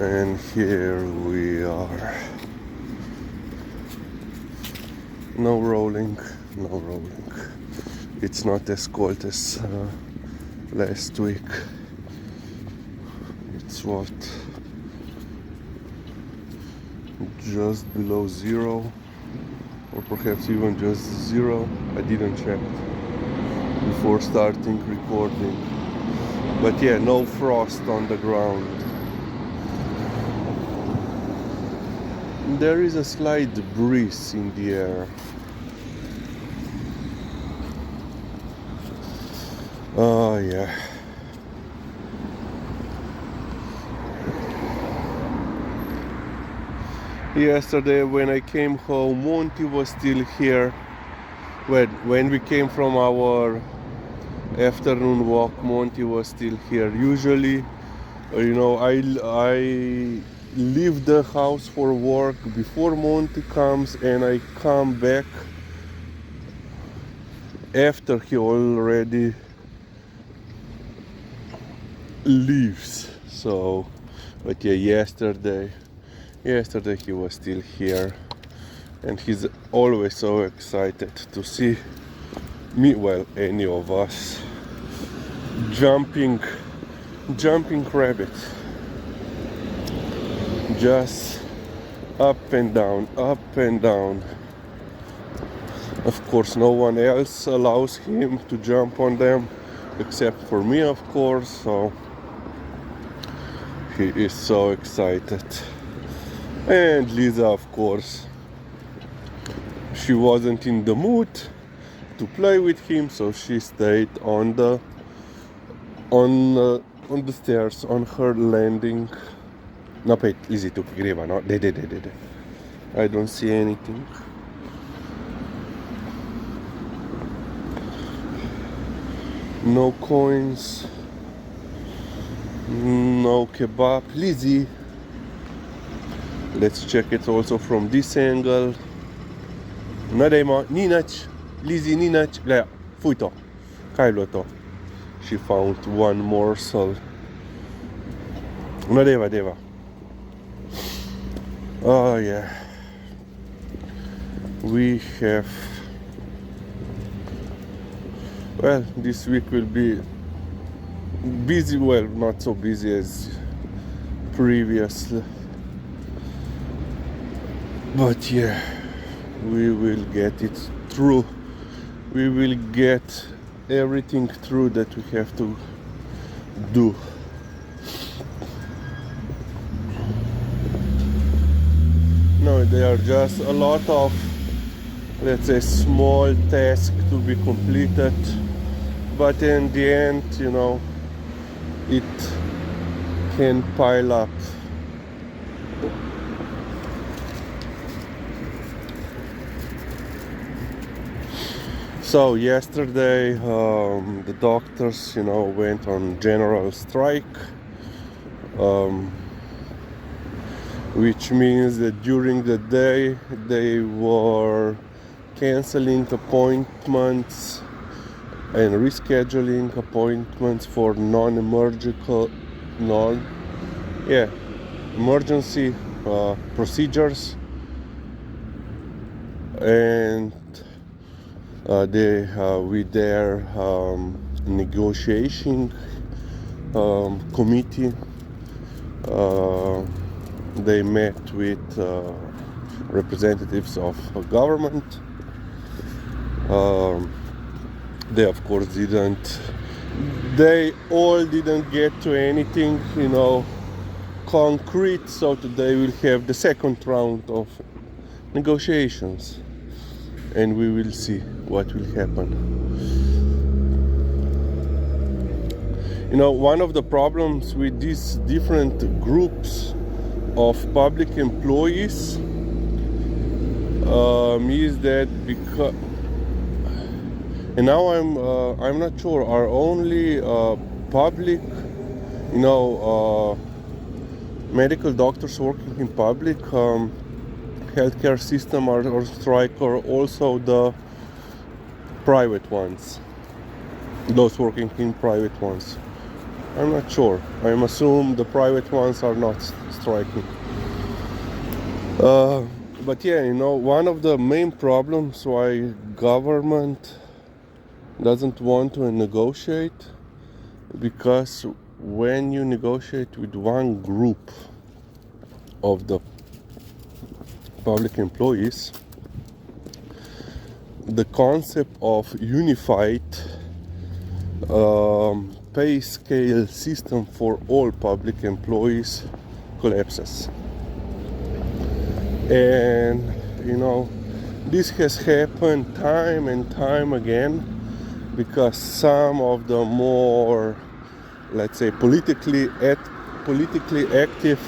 And here we are. No rolling. It's not as cold as last week. It's what? Just below zero, or perhaps even just zero. I didn't check before starting recording. But yeah, no frost on the ground. There is a slight breeze in the air. Oh yeah. Yesterday when I came home, Monty was still here. When we came from our afternoon walk, Monty was still here. Usually, I leave the house for work before Monty comes, and I come back after he already leaves. So, but yeah, yesterday he was still here, and he's always so excited to see me, well, any of us, jumping rabbit, just up and down. Of course, no one else allows him to jump on them except for me, of course, so he is so excited. And Liza, of course, she wasn't in the mood to play with him, so she stayed on the stairs, on her landing. No, wait, easy to greva, no? I don't see anything. No coins. No kebab. Lizzie. Let's check it also from this angle. Nadejma, ninach. Lizzie, ninach. Gleda, fuj to. Kaj je bilo to? She found one morsel. No, deva. Oh yeah. We have... Well, this week will be busy. Well, not so busy as previously. But yeah, we will get it through. We will get everything through that we have to do. No, there are just a lot of, let's say, small tasks to be completed, but in the end, it can pile up. So yesterday the doctors, went on general strike, which means that during the day they were canceling appointments and rescheduling appointments for emergency procedures, and with their negotiating committee, they met with representatives of government. They of course they all didn't get to anything concrete, so today we'll have the second round of negotiations, and we will see what will happen. One of the problems with these different groups of public employees is that because, and now I'm not sure, are only public, medical doctors working in public healthcare system or strike, or also the private ones, those working in private ones? I'm not sure. I assume the private ones are not striking. But yeah, you know, one of the main problems why government doesn't want to negotiate, because when you negotiate with one group of the public employees, the concept of unified pay scale system for all public employees collapses. And you know, this has happened time and time again, because some of the more, let's say, politically active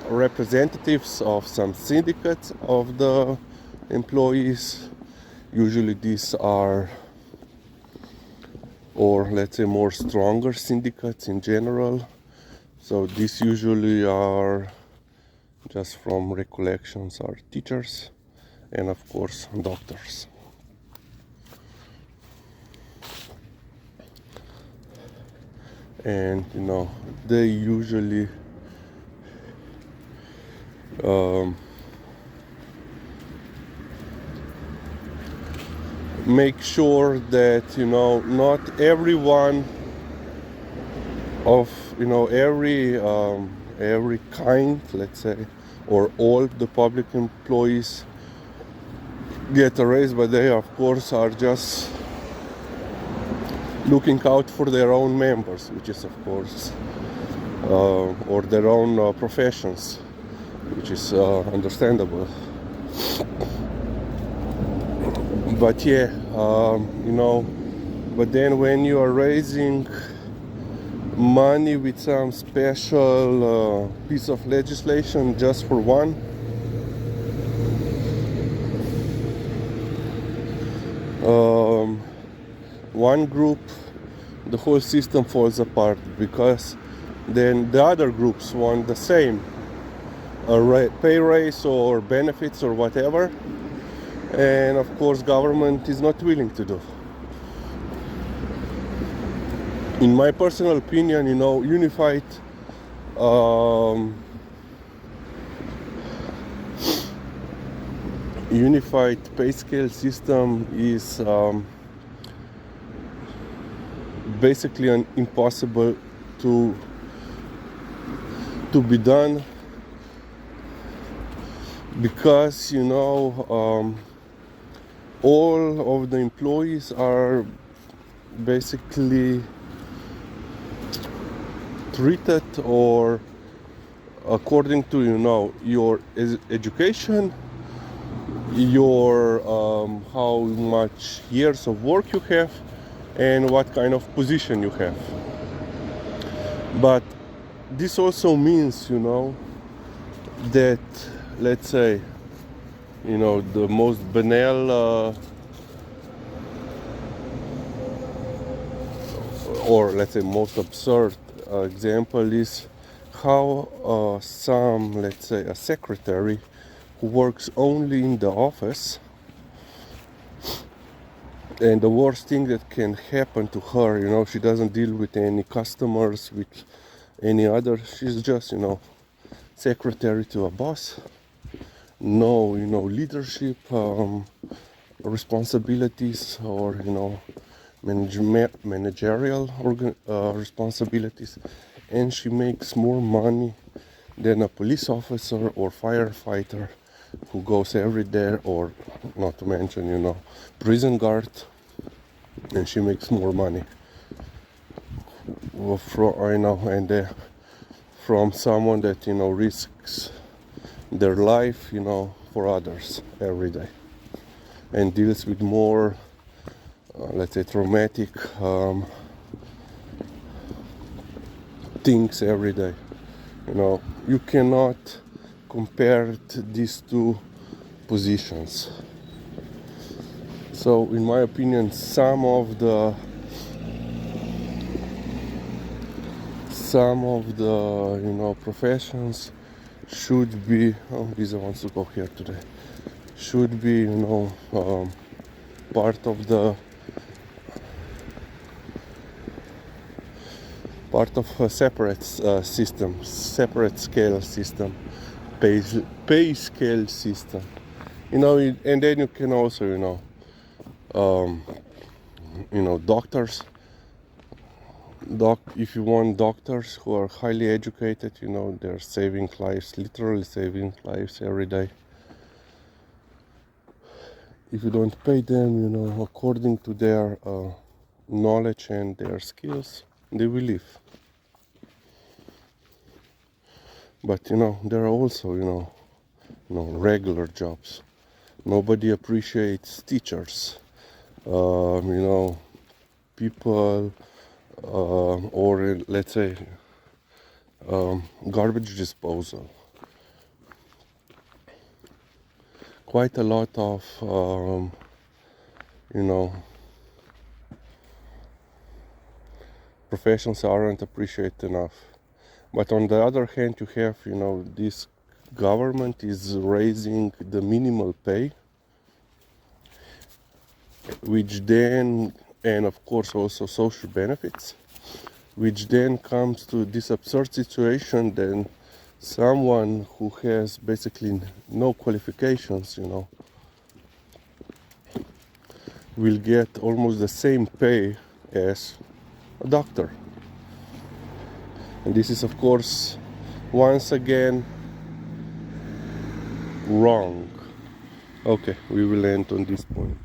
representatives of some syndicates of the employees, usually these are, or let's say, more stronger syndicates in general, so these usually are, just from recollections, are teachers and of course doctors. And you know, they usually make sure that, you know, not everyone of, you know, every kind, let's say, or all the public employees get a raise, but they of course are just looking out for their own members, which is of course or their own professions, which is understandable. But yeah, you know, but then when you are raising money with some special piece of legislation just for one group, the whole system falls apart, because then the other groups want the same pay raise or benefits or whatever, and of course government is not willing to do. In my personal opinion, you know, unified pay scale system is basically impossible to be done, because, you know, all of the employees are basically treated, or according to, you know, your education, your how much years of work you have, and what kind of position you have. But this also means, you know, that, let's say, you know, the most banal or let's say most absurd example is how some, let's say, a secretary who works only in the office, and the worst thing that can happen to her, you know, she doesn't deal with any customers, with any other, she's just, you know, secretary to a boss, no, you know, leadership responsibilities, or, you know, managerial responsibilities, and she makes more money than a police officer or firefighter who goes every day, or not to mention, you know, prison guard, and she makes more money from someone that, you know, risks their life, you know, for others every day, and deals with more let's say traumatic things every day. You know, you cannot compare these two positions. So in my opinion, some of the you know, professions should be, Lisa wants to go here today, should be, you know, part of the part of a separate system, separate scale system, pay scale system. And then you can also, doctors. If you want doctors who are highly educated, they're saving lives, literally saving lives every day. If you don't pay them, according to their knowledge and their skills, they will leave. But there are also regular jobs. Nobody appreciates teachers. People, or let's say, garbage disposal. Quite a lot of professions aren't appreciated enough. But on the other hand, you have this government is raising the minimal pay, which then, and of course also social benefits, which then comes to this absurd situation. Then someone who has basically no qualifications will get almost the same pay as a doctor. And this is, of course, once again wrong. Okay, we will end on this point.